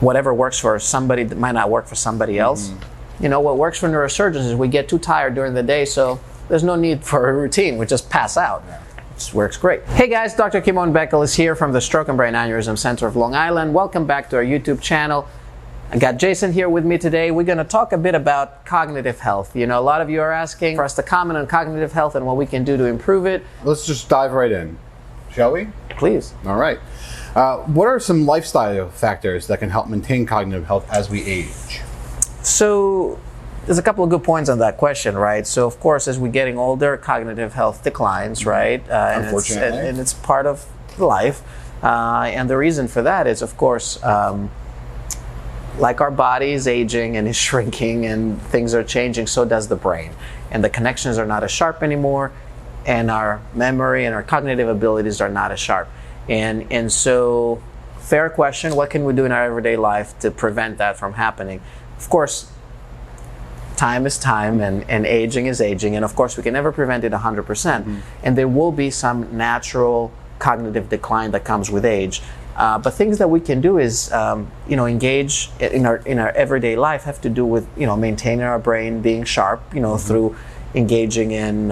Whatever works for somebody that might not work for somebody else. What works for neurosurgeons is we get too tired during the day, so there's no need for a routine. We just pass out. It works great. Hey guys, Dr. Kimon Beckel is here from the Stroke and Brain Aneurysm Center of Long Island. Welcome back to our YouTube channel. I got Jason here with me today. We're going to talk a bit about cognitive health. A lot of you are asking for us to comment on cognitive health and what we can do to improve it. Let's just dive right in, shall we? Please. All right. What are some lifestyle factors that can help maintain cognitive health as we age? So there's a couple of good points on that question, right? So of course, as we're getting older, cognitive health declines, right? Unfortunately. And it's part of life. And the reason for that is, of course, like our body is aging and is shrinking and things are changing, so does the brain. And the connections are not as sharp anymore, and our memory and our cognitive abilities are not as sharp. And so, fair question, what can we do in our everyday life to prevent that from happening? Of course, time is time and aging is aging, and of course we can never prevent it 100%. And there will be some natural cognitive decline that comes with age. But things that we can do is, engage in our everyday life have to do with, maintaining our brain being sharp, through engaging in,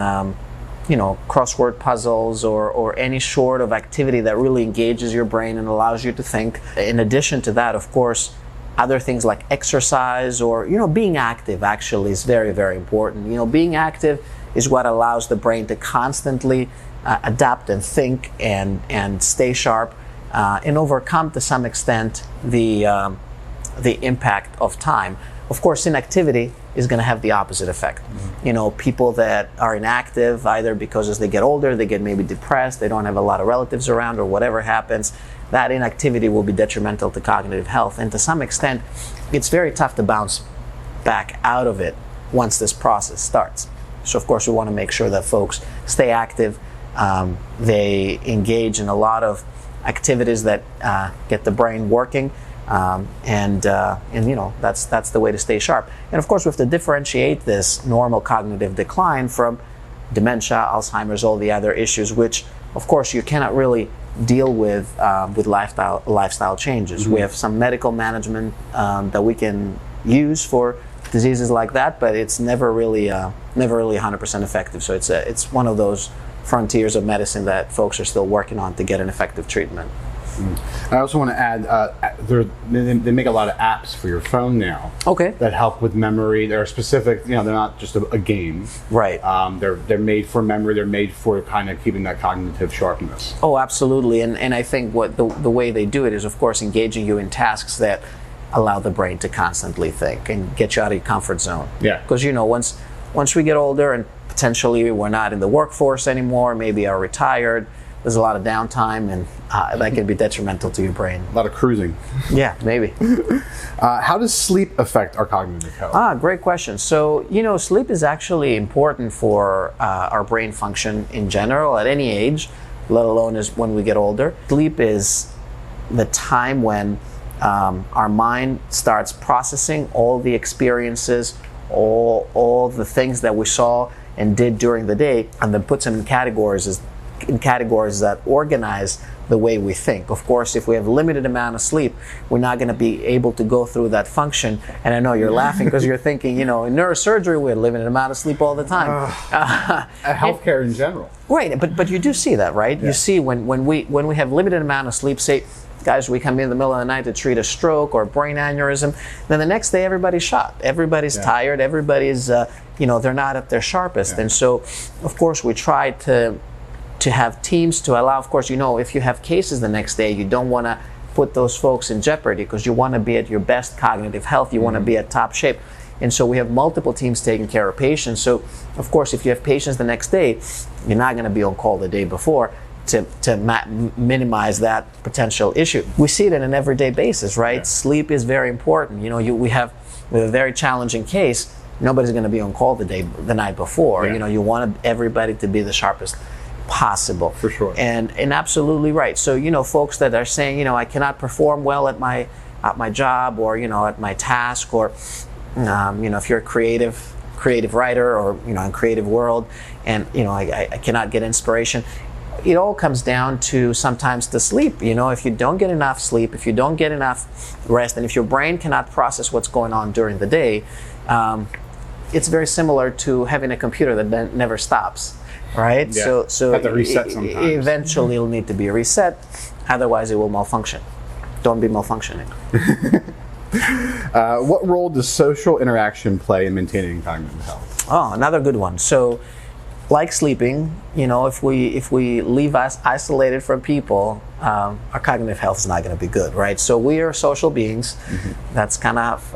crossword puzzles or any sort of activity that really engages your brain and allows you to think. In addition to that, of course, other things like exercise or, being active actually is very, very important. Being active is what allows the brain to constantly adapt and think and stay sharp and overcome to some extent the impact of time. Of course, inactivity is going to have the opposite effect. People that are inactive, either because as they get older, they get maybe depressed, they don't have a lot of relatives around or whatever happens, that inactivity will be detrimental to cognitive health. And to some extent, it's very tough to bounce back out of it once this process starts. So of course, we want to make sure that folks stay active, they engage in a lot of activities that get the brain working, and that's the way to stay sharp. And of course, we have to differentiate this normal cognitive decline from dementia, Alzheimer's, all the other issues, which of course you cannot really deal with lifestyle changes. We have some medical management that we can use for diseases like that, but it's never really 100% effective. So it's one of those frontiers of medicine that folks are still working on to get an effective treatment. I also want to add, they make a lot of apps for your phone now. Okay. That help with memory. They're specific. They're not just a game. Right. They're made for memory. They're made for kind of keeping that cognitive sharpness. Oh, absolutely. And I think what the way they do it is, of course, engaging you in tasks that allow the brain to constantly think and get you out of your comfort zone. Yeah. Because once we get older and potentially we're not in the workforce anymore, maybe are retired, there's a lot of downtime, and that can be detrimental to your brain. A lot of cruising. Yeah, maybe. How does sleep affect our cognitive health? Great question. So, sleep is actually important for our brain function in general at any age, let alone as when we get older. Sleep is the time when our mind starts processing all the experiences, all the things that we saw and did during the day, and then puts them in categories that organize the way we think. Of course, if we have limited amount of sleep, we're not going to be able to go through that function. And I know you're laughing because you're thinking, in neurosurgery, we have limited amount of sleep all the time. Healthcare in general. Right, but you do see that, right? Yeah. You see when we have limited amount of sleep, say, guys, we come in the middle of the night to treat a stroke or a brain aneurysm, then the next day everybody's shot. Everybody's tired. Everybody's, they're not at their sharpest. Yeah. And so, of course, we try to have teams to allow, of course, if you have cases the next day, you don't want to put those folks in jeopardy because you want to be at your best cognitive health. You want to be at top shape. And so we have multiple teams taking care of patients. So, of course, if you have patients the next day, you're not going to be on call the day before to minimize that potential issue. We see it on an everyday basis, right? Yeah. Sleep is very important. We have a very challenging case. Nobody's going to be on call the night before. Yeah. You want everybody to be the sharpest possible. For sure. And absolutely right. So, folks that are saying, I cannot perform well at my job or, at my task, or, if you're a creative writer or, in creative world and, I cannot get inspiration. it all comes down to sometimes the sleep. If you don't get enough sleep, if you don't get enough rest, and if your brain cannot process what's going on during the day, it's very similar to having a computer that never stops, right? Yeah. So have to reset sometimes. Eventually it'll need to be reset, otherwise it will malfunction. Don't be malfunctioning. What role does social interaction play in maintaining cognitive health? Oh, another good one. So, like sleeping, if we leave us isolated from people, our cognitive health is not going to be good, right? So we are social beings. Mm-hmm. That's kind of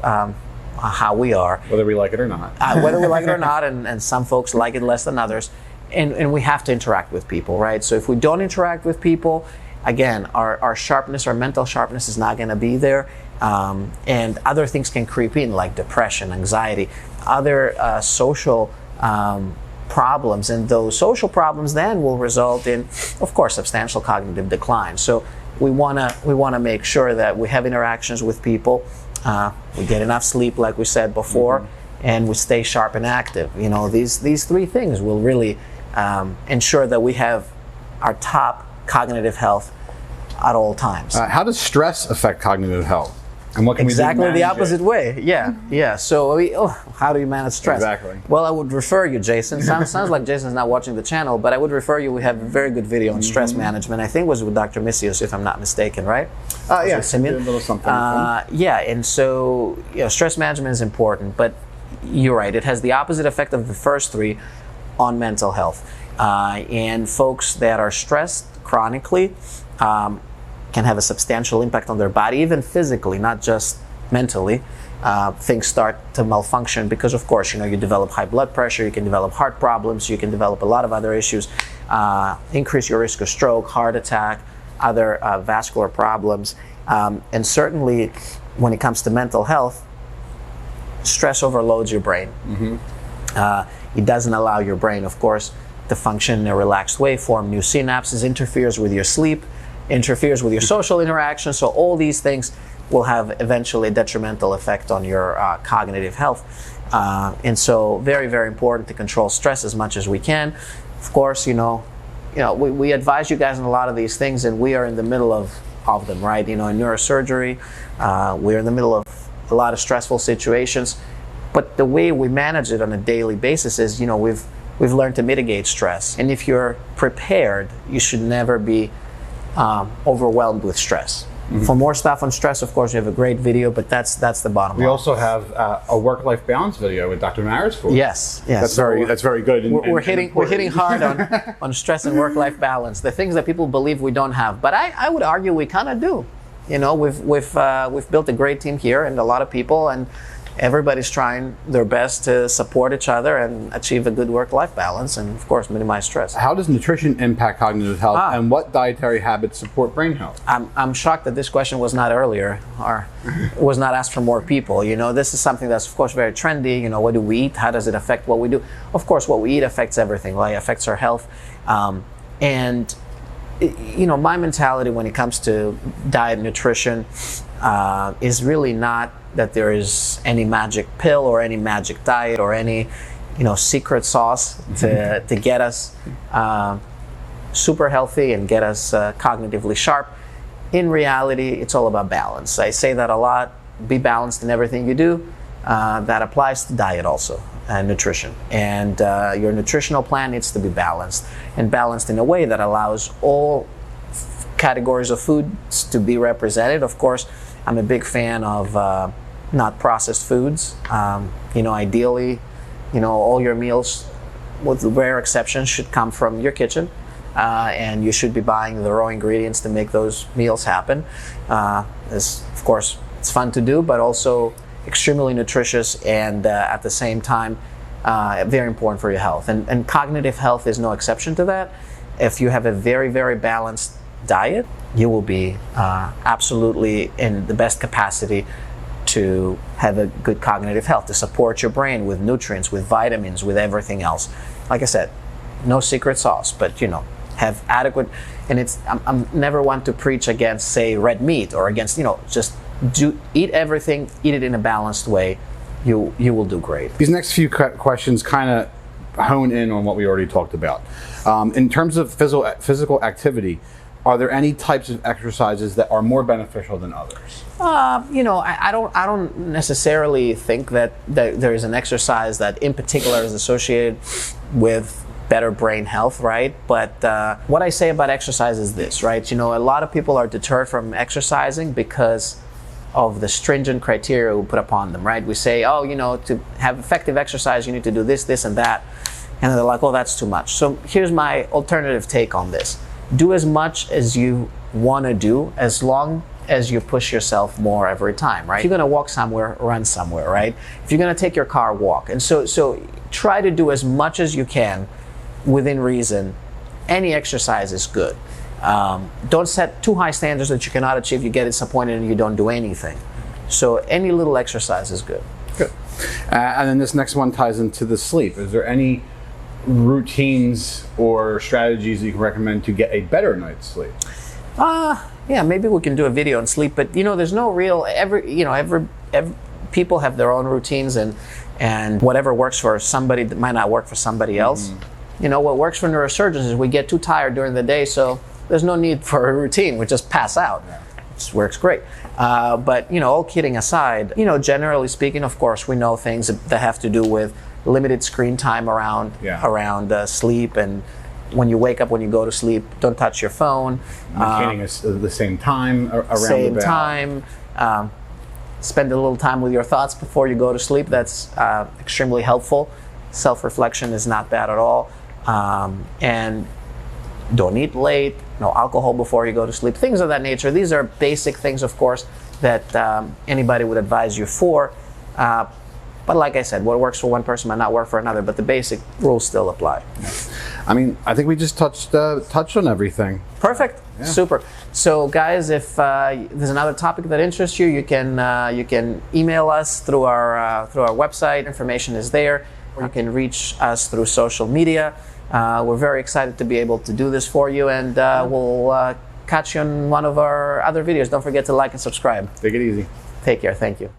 how we are. Whether we like it or not. Whether we like it or not, and some folks like it less than others. And we have to interact with people, right? So if we don't interact with people, again, our sharpness, our mental sharpness is not going to be there. And other things can creep in, like depression, anxiety, other social problems, and those social problems then will result in, of course, substantial cognitive decline. So we wanna make sure that we have interactions with people, we get enough sleep, like we said before, mm-hmm. and we stay sharp and active. These three things will really ensure that we have our top cognitive health at all times. How does stress affect cognitive health? And what can exactly we do to the opposite way. Yeah. So how do you manage stress? Exactly. Well, I would refer you, Jason. Sounds like Jason's not watching the channel, but I would refer you. We have a very good video on stress management. I think it was with Dr. Misios, if I'm not mistaken, right? Yeah, a little something. Yeah, and so stress management is important, but you're right. It has the opposite effect of the first three on mental health. And folks that are stressed chronically can have a substantial impact on their body, even physically, not just mentally. Things start to malfunction because, of course, you develop high blood pressure, you can develop heart problems, you can develop a lot of other issues, increase your risk of stroke, heart attack, other vascular problems. And certainly, when it comes to mental health, stress overloads your brain. Mm-hmm. It doesn't allow your brain, of course, to function in a relaxed way, form new synapses, interferes with your sleep, interferes with your social interaction. So all these things will have eventually a detrimental effect on your cognitive health. And so very, very important to control stress as much as we can. Of course, we advise you guys on a lot of these things, and we are in the middle of them, right? In neurosurgery, we're in the middle of a lot of stressful situations. But the way we manage it on a daily basis is, we've learned to mitigate stress. And if you're prepared, you should never be overwhelmed with stress. Mm-hmm. For more stuff on stress, of course, we have a great video, but that's the bottom line. We also have a work-life balance video with Dr. Maris for. Yes. That's very good. We're hitting hard on stress and work-life balance, the things that people believe we don't have. But I would argue we kind of do. We've built a great team here, and a lot of people, and everybody's trying their best to support each other and achieve a good work-life balance, and of course minimize stress. How does nutrition impact cognitive health, and what dietary habits support brain health? I'm shocked that this question was not earlier, or was not asked from more people. This is something that's of course very trendy. What do we eat? How does it affect what we do? Of course, what we eat affects everything. It affects our health, and my mentality when it comes to diet and nutrition is really not that there is any magic pill or any magic diet or any secret sauce to get us super healthy and get us cognitively sharp. In reality, it's all about balance. I say that a lot. Be balanced in everything you do. That applies to diet also, and nutrition. And your nutritional plan needs to be balanced, and balanced in a way that allows all categories of foods to be represented. Of course, I'm a big fan of not processed foods. Ideally, all your meals, with rare exceptions, should come from your kitchen. And you should be buying the raw ingredients to make those meals happen. Of course, it's fun to do, but also extremely nutritious, and at the same time, very important for your health. And cognitive health is no exception to that. If you have a very, very balanced diet, you will be absolutely in the best capacity to have a good cognitive health, to support your brain with nutrients, with vitamins, with everything else. Like I said, no secret sauce, but have adequate. And I'm never one to preach against, say, red meat, or against, just eat everything, eat it in a balanced way. You will do great. These next few questions kind of hone in on what we already talked about. In terms of physical activity, are there any types of exercises that are more beneficial than others? I don't necessarily think that there is an exercise that in particular is associated with better brain health, right? But what I say about exercise is this, right? A lot of people are deterred from exercising because of the stringent criteria we put upon them, right? We say, to have effective exercise, you need to do this, this, and that. And they're like, oh, that's too much. So here's my alternative take on this. Do as much as you want to do, as long as you push yourself more every time, right? If you're going to walk somewhere, run somewhere, right? If you're going to take your car, walk. And so try to do as much as you can within reason. Any exercise is good. Don't set too high standards that you cannot achieve. You get disappointed and you don't do anything. So any little exercise is good. Good. And then this next one ties into the sleep. Is there any routines or strategies that you can recommend to get a better night's sleep? Yeah, maybe we can do a video on sleep, but there's no real every people have their own routines, and whatever works for somebody that might not work for somebody else. What works for neurosurgeons is we get too tired during the day, so there's no need for a routine. We just pass out. It works great. But all kidding aside, generally speaking, of course, we know things that have to do with limited screen time around sleep, and when you wake up, when you go to sleep, don't touch your phone. Maintaining the same time around same the bed. time. Spend a little time with your thoughts before you go to sleep. That's extremely helpful. Self-reflection is not bad at all. And don't eat late. No alcohol before you go to sleep. Things of that nature. These are basic things, of course, that anybody would advise you for. But like I said, what works for one person might not work for another, but the basic rules still apply. I mean, I think we just touched on everything. Perfect. Yeah. Super. So guys, if there's another topic that interests you, you can email us through our website. Information is there. Or you can reach us through social media. We're very excited to be able to do this for you, and we'll catch you on one of our other videos. Don't forget to like and subscribe. Take it easy. Take care. Thank you.